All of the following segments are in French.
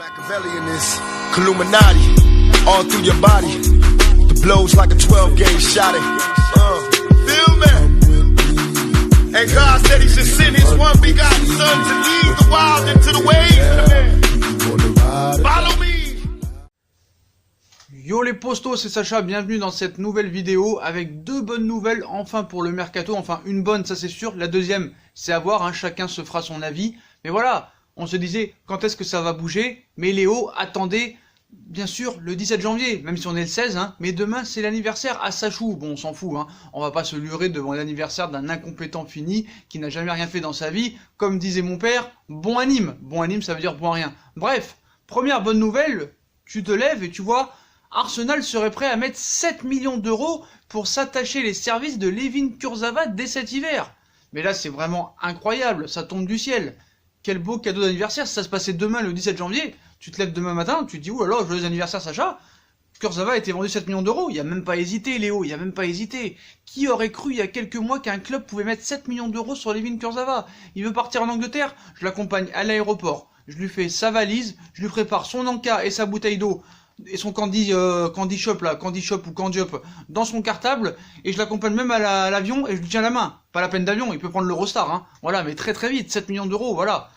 Machiavelli in this Illuminati, all through your body. The blows like a 12-gauge shot. Feel me? And God said He should send His one begotten Son to lead the wild into the ways. Follow me. Yo les postos, c'est Sacha, bienvenue dans cette nouvelle vidéo avec deux bonnes nouvelles enfin pour le mercato, enfin une bonne ça c'est sûr, la deuxième c'est à voir, hein, chacun se fera son avis, mais voilà, on se disait quand est-ce que ça va bouger, mais Léo attendez bien sûr le 17 janvier, même si on est le 16, hein, mais demain c'est l'anniversaire à Sachou, bon on s'en fout, hein, on va pas se lurer devant l'anniversaire d'un incompétent fini qui n'a jamais rien fait dans sa vie, comme disait mon père, bon anime ça veut dire bon à rien, bref, première bonne nouvelle, tu te lèves et tu vois... Arsenal serait prêt à mettre 7 millions d'euros pour s'attacher les services de Layvin Kurzawa dès cet hiver. Mais là, c'est vraiment incroyable, ça tombe du ciel. Quel beau cadeau d'anniversaire, si ça se passait demain le 17 janvier, tu te lèves demain matin, tu te dis, oh là là, joyeux anniversaire Sacha, Kurzawa a été vendu 7 millions d'euros, il n'y a même pas hésité Léo, il n'y a même pas hésité. Qui aurait cru il y a quelques mois qu'un club pouvait mettre 7 millions d'euros sur Layvin Kurzawa? Il veut partir en Angleterre, je l'accompagne à l'aéroport, je lui fais sa valise, je lui prépare son encas et sa bouteille d'eau, et son candy shop là, candy shop ou candy up dans son cartable, et je l'accompagne même à l'avion et je lui tiens la main. Pas la peine d'avion, il peut prendre l'Eurostar, hein. Voilà, mais très très vite, 7 millions d'euros, voilà.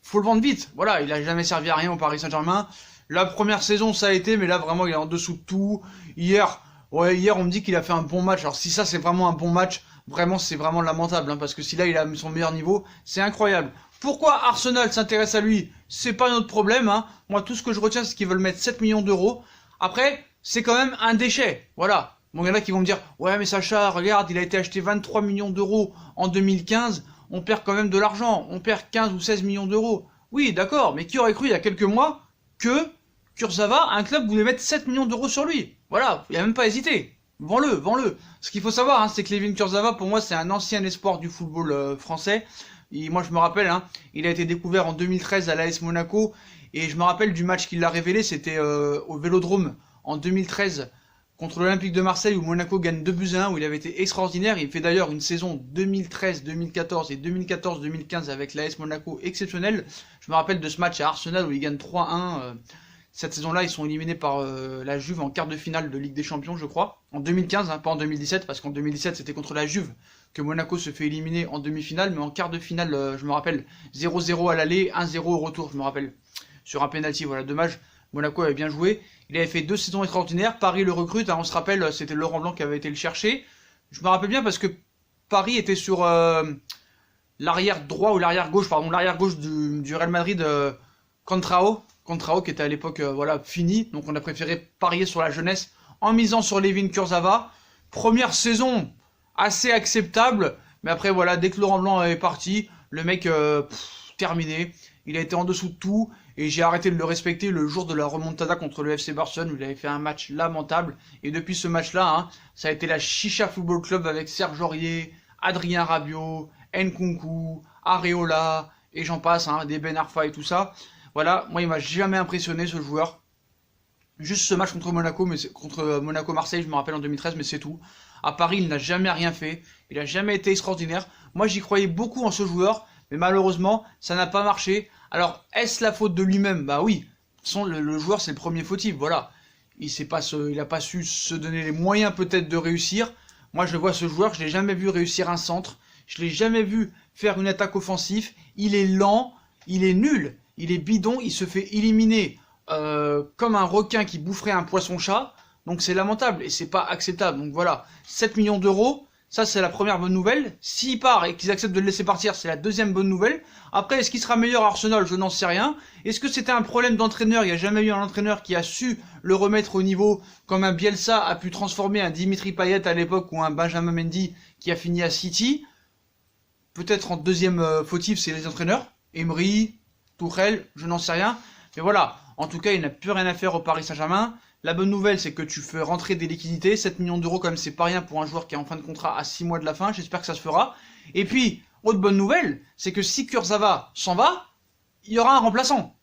Faut le vendre vite, voilà, il a jamais servi à rien au Paris Saint-Germain. La première saison ça a été, mais là vraiment il est en dessous de tout. Hier on me dit qu'il a fait un bon match, alors si ça c'est vraiment un bon match, vraiment c'est vraiment lamentable, hein, parce que si là il a son meilleur niveau, c'est incroyable. Pourquoi Arsenal s'intéresse à lui? C'est pas notre problème, hein. Moi, tout ce que je retiens, c'est qu'ils veulent mettre 7 millions d'euros. Après, c'est quand même un déchet. Voilà. Bon, il y en a qui vont me dire, ouais, mais Sacha, regarde, il a été acheté 23 millions d'euros en 2015. On perd quand même de l'argent. On perd 15 ou 16 millions d'euros. Oui, d'accord, mais qui aurait cru il y a quelques mois que Kurzawa, un club, voulait mettre 7 millions d'euros sur lui? Voilà, il n'y a même pas hésité. Vends-le. Ce qu'il faut savoir, hein, c'est que Layvin Kurzawa, pour moi, c'est un ancien espoir du football français. Et moi je me rappelle, hein, il a été découvert en 2013 à l'AS Monaco, et je me rappelle du match qui l'a révélé, c'était au Vélodrome en 2013 contre l'Olympique de Marseille où Monaco gagne 2-1, où il avait été extraordinaire. Il fait d'ailleurs une saison 2013-2014 et 2014-2015 avec l'AS Monaco exceptionnelle. Je me rappelle de ce match à Arsenal où il gagne 3-1. Cette saison-là, ils sont éliminés par la Juve en quart de finale de Ligue des Champions, je crois. En 2015, hein, pas en 2017, parce qu'en 2017, c'était contre la Juve que Monaco se fait éliminer en demi-finale. Mais en quart de finale, je me rappelle, 0-0 à l'aller, 1-0 au retour, je me rappelle. Sur un penalty, voilà, dommage. Monaco avait bien joué. Il avait fait 2 saisons extraordinaires. Paris le recrute, hein, on se rappelle, c'était Laurent Blanc qui avait été le chercher. Je me rappelle bien parce que Paris était sur l'arrière droit ou l'arrière gauche, pardon, l'arrière gauche du Real Madrid, Contrao qui était à l'époque voilà, fini, donc on a préféré parier sur la jeunesse en misant sur Layvin Kurzawa. Première saison assez acceptable, mais après voilà, dès que Laurent Blanc est parti, le mec terminé, il a été en dessous de tout, et j'ai arrêté de le respecter le jour de la remontada contre le FC Barcelone où il avait fait un match lamentable, et depuis ce match-là, hein, ça a été la Chicha Football Club avec Serge Aurier, Adrien Rabiot, Nkunku, Areola, et j'en passe, hein, des Ben Arfa et tout ça. Voilà, moi il m'a jamais impressionné ce joueur. Juste ce match contre Monaco, mais contre Monaco-Marseille, je me rappelle en 2013, mais c'est tout. À Paris, il n'a jamais rien fait. Il n'a jamais été extraordinaire. Moi j'y croyais beaucoup en ce joueur, mais malheureusement, ça n'a pas marché. Alors, est-ce la faute de lui-même? Bah oui. Le joueur, c'est le premier fautif, voilà. Il n'a pas su se donner les moyens peut-être de réussir. Moi je vois ce joueur, je l'ai jamais vu réussir un centre. Je l'ai jamais vu faire une attaque offensive. Il est lent, il est nul. Il est bidon, il se fait éliminer comme un requin qui boufferait un poisson-chat. Donc c'est lamentable et c'est pas acceptable. Donc voilà, 7 millions d'euros, ça c'est la première bonne nouvelle. S'il part et qu'ils acceptent de le laisser partir, c'est la deuxième bonne nouvelle. Après, est-ce qu'il sera meilleur à Arsenal? Je n'en sais rien. Est-ce que c'était un problème d'entraîneur? Il n'y a jamais eu un entraîneur qui a su le remettre au niveau, comme un Bielsa a pu transformer un Dimitri Payet à l'époque ou un Benjamin Mendy qui a fini à City. Peut-être en deuxième fautif, c'est les entraîneurs. Emery, Tourelle, je n'en sais rien. Mais voilà, en tout cas, il n'a plus rien à faire au Paris Saint-Germain. La bonne nouvelle, c'est que tu fais rentrer des liquidités. 7 millions d'euros, quand même, c'est pas rien pour un joueur qui est en fin de contrat à 6 mois de la fin. J'espère que ça se fera. Et puis, autre bonne nouvelle, c'est que si Kurzawa s'en va, il y aura un remplaçant.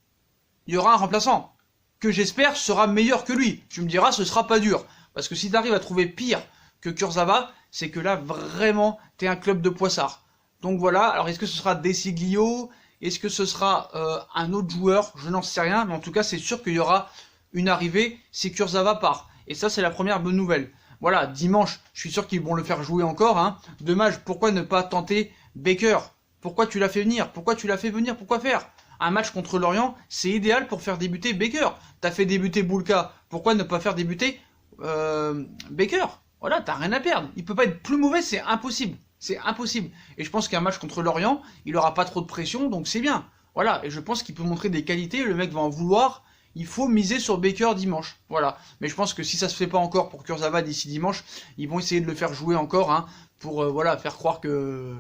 Il y aura un remplaçant que j'espère sera meilleur que lui. Tu me diras, ce sera pas dur. Parce que si tu arrives à trouver pire que Kurzawa, c'est que là, vraiment, t'es un club de poissards. Donc voilà, alors est-ce que ce sera Desiglio? Est-ce que ce sera un autre joueur? Je n'en sais rien, mais en tout cas, c'est sûr qu'il y aura une arrivée si Kurzawa part. Et ça, c'est la première bonne nouvelle. Voilà, dimanche, je suis sûr qu'ils vont le faire jouer encore. Hein. Dommage, pourquoi ne pas tenter Baker? Pourquoi tu l'as fait venir? Pourquoi tu l'as fait venir? Pourquoi faire? Un match contre Lorient, c'est idéal pour faire débuter Baker. T'as fait débuter Boulka, pourquoi ne pas faire débuter Baker? Voilà, t'as rien à perdre. Il peut pas être plus mauvais, c'est impossible. C'est impossible. Et je pense qu'un match contre Lorient, il aura pas trop de pression, donc c'est bien. Voilà, et je pense qu'il peut montrer des qualités, le mec va en vouloir. Il faut miser sur Baker dimanche. Voilà. Mais je pense que si ça se fait pas encore pour Kurzawa d'ici dimanche, ils vont essayer de le faire jouer encore, hein, pour voilà, faire croire que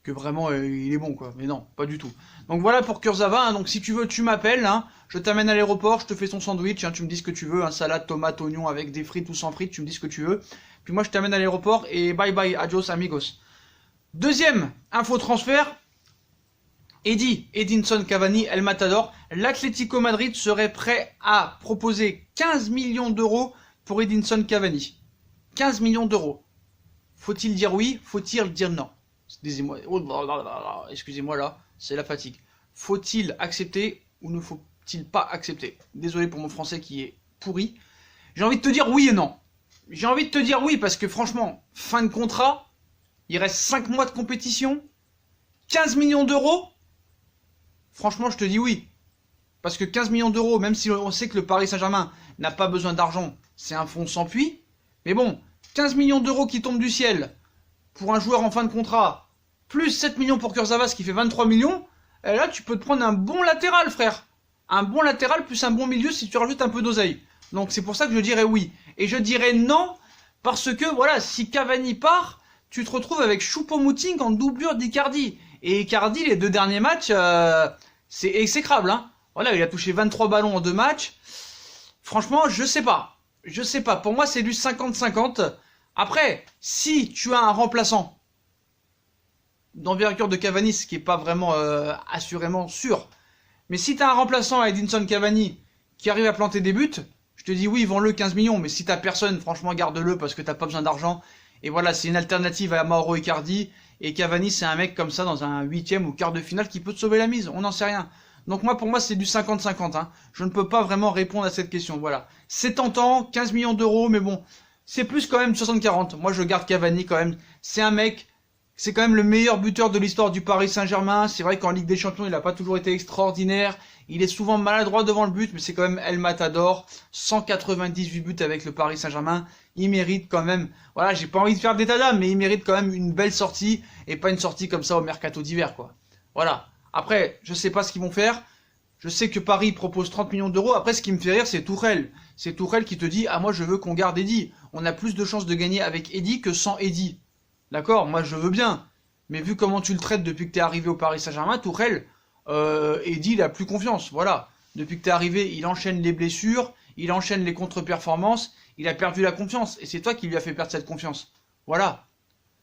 vraiment il est bon, quoi. Mais non, pas du tout. Donc voilà pour Kurzawa, hein. Donc si tu veux, tu m'appelles, hein. Je t'amène à l'aéroport, je te fais ton sandwich, hein. Tu me dis ce que tu veux, hein, salade, tomate, oignon avec des frites ou sans frites, tu me dis ce que tu veux. Puis moi je t'amène à l'aéroport et bye bye, adios amigos. Deuxième info transfert, Edinson Cavani, El Matador. L'Atlético Madrid serait prêt à proposer 15 millions d'euros pour Edinson Cavani. 15 millions d'euros. Faut-il dire oui? Faut-il dire non? Excusez-moi là, c'est la fatigue. Faut-il accepter ou ne faut-il pas accepter? Désolé pour mon français qui est pourri. J'ai envie de te dire oui et non. J'ai envie de te dire oui parce que franchement, fin de contrat, il reste 5 mois de compétition, 15 millions d'euros. Franchement, je te dis oui. Parce que 15 millions d'euros, même si on sait que le Paris Saint-Germain n'a pas besoin d'argent, c'est un fonds sans puits. Mais bon, 15 millions d'euros qui tombent du ciel pour un joueur en fin de contrat, plus 7 millions pour Kurzawa, ce qui fait 23 millions, et là, tu peux te prendre un bon latéral, frère. Un bon latéral plus un bon milieu si tu rajoutes un peu d'oseille. Donc c'est pour ça que je dirais oui. Et je dirais non, parce que voilà, si Cavani part, tu te retrouves avec Choupo-Moting en doublure d'Icardi. Et Icardi, les 2 derniers matchs, c'est exécrable, hein. Voilà, il a touché 23 ballons en 2 matchs. Franchement, je sais pas. Je sais pas. Pour moi, c'est du 50-50. Après, si tu as un remplaçant d'envergure de Cavani, ce qui n'est pas vraiment assurément sûr, mais si tu as un remplaçant à Edinson Cavani qui arrive à planter des buts, je te dis oui, vends-le 15 millions. Mais si tu n'as personne, franchement, garde-le parce que tu n'as pas besoin d'argent. Et voilà, c'est une alternative à Mauro Icardi. Et Cavani, c'est un mec comme ça dans un 8e ou quart de finale qui peut te sauver la mise. On n'en sait rien. Donc moi, pour moi, c'est du 50-50. Hein. Je ne peux pas vraiment répondre à cette question. Voilà. C'est tentant, 15 millions d'euros, mais bon, c'est plus quand même 60-40. Moi, je garde Cavani quand même. C'est un mec, c'est quand même le meilleur buteur de l'histoire du Paris Saint-Germain. C'est vrai qu'en Ligue des Champions, il n'a pas toujours été extraordinaire. Il est souvent maladroit devant le but, mais c'est quand même El Matador. 198 buts avec le Paris Saint-Germain. Il mérite quand même, voilà, j'ai pas envie de faire d'état d'âme, mais il mérite quand même une belle sortie et pas une sortie comme ça au mercato d'hiver, quoi. Voilà. Après, je sais pas ce qu'ils vont faire. Je sais que Paris propose 30 millions d'euros. Après, ce qui me fait rire, c'est Tourelle. C'est Tourelle qui te dit, ah, moi, je veux qu'on garde Eddy. On a plus de chances de gagner avec Eddy que sans Eddy. D'accord? Moi, je veux bien. Mais vu comment tu le traites depuis que t'es arrivé au Paris Saint-Germain, Tourelle, Eddy, il a plus confiance. Voilà. Depuis que t'es arrivé, il enchaîne les blessures, il enchaîne les contre-performances, il a perdu la confiance. Et c'est toi qui lui as fait perdre cette confiance. Voilà.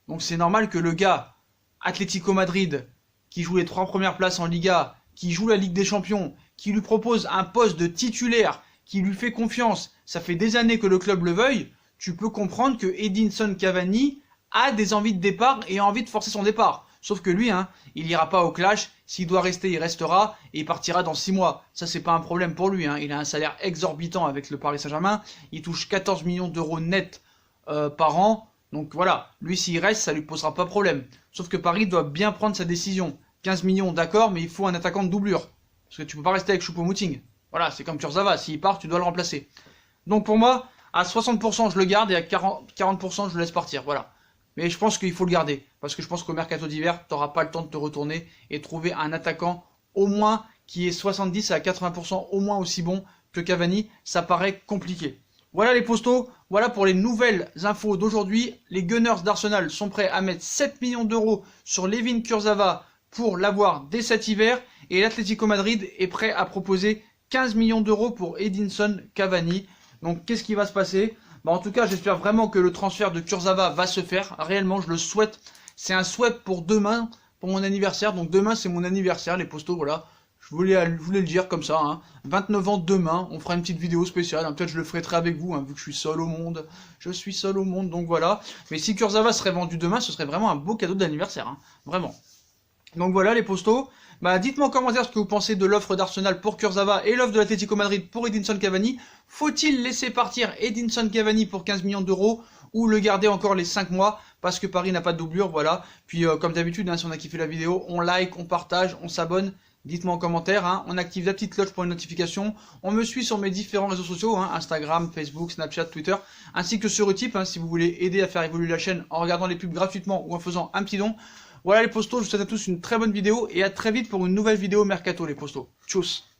Donc c'est normal que le gars, Atlético Madrid, qui joue les 3 premières places en Liga, qui joue la Ligue des Champions, qui lui propose un poste de titulaire, qui lui fait confiance, ça fait des années que le club le veuille, tu peux comprendre que Edinson Cavani a des envies de départ et a envie de forcer son départ. Sauf que lui, hein, il ira pas au clash, s'il doit rester, il restera, et il partira dans 6 mois. Ça, c'est pas un problème pour lui, hein. Il a un salaire exorbitant avec le Paris Saint-Germain, il touche 14 millions d'euros net par an, donc voilà, lui s'il reste, ça lui posera pas problème. Sauf que Paris doit bien prendre sa décision. 15 millions, d'accord, mais il faut un attaquant de doublure. Parce que tu peux pas rester avec Choupo-Moting. Voilà, c'est comme Kurzawa, s'il part, tu dois le remplacer. Donc pour moi, à 60% je le garde et à 40% je le laisse partir, voilà. Mais je pense qu'il faut le garder, parce que je pense qu'au mercato d'hiver, tu n'auras pas le temps de te retourner et trouver un attaquant au moins qui est 70 à 80% au moins aussi bon que Cavani, ça paraît compliqué. Voilà les postos, voilà pour les nouvelles infos d'aujourd'hui. Les Gunners d'Arsenal sont prêts à mettre 7 millions d'euros sur Layvin Kurzawa pour l'avoir dès cet hiver, et l'Atlético Madrid est prêt à proposer 15 millions d'euros pour Edinson Cavani. Donc qu'est-ce qui va se passer ? En tout cas, j'espère vraiment que le transfert de Kurzawa va se faire. Réellement, je le souhaite. C'est un souhait pour demain, pour mon anniversaire. Donc demain, c'est mon anniversaire, les postos, voilà. Je voulais le dire comme ça, hein. 29 ans demain, on fera une petite vidéo spéciale. Hein. Peut-être je le ferai très avec vous, hein, vu que je suis seul au monde. Je suis seul au monde, donc voilà. Mais si Kurzawa serait vendu demain, ce serait vraiment un beau cadeau d'anniversaire, hein. Vraiment. Donc voilà les postos. Bah, dites-moi en commentaire ce que vous pensez de l'offre d'Arsenal pour Kurzawa et l'offre de l'Atlético Madrid pour Edinson Cavani. Faut-il laisser partir Edinson Cavani pour 15 millions d'euros ou le garder encore les 5 mois parce que Paris n'a pas de doublure, voilà. Puis comme d'habitude, hein, si on a kiffé la vidéo, on like, on partage, on s'abonne. Dites-moi en commentaire, hein, on active la petite cloche pour une notification. On me suit sur mes différents réseaux sociaux, hein, Instagram, Facebook, Snapchat, Twitter, ainsi que sur Utip, hein, si vous voulez aider à faire évoluer la chaîne en regardant les pubs gratuitement ou en faisant un petit don. Voilà les postos, je vous souhaite à tous une très bonne vidéo et à très vite pour une nouvelle vidéo Mercato les postos. Tchuss.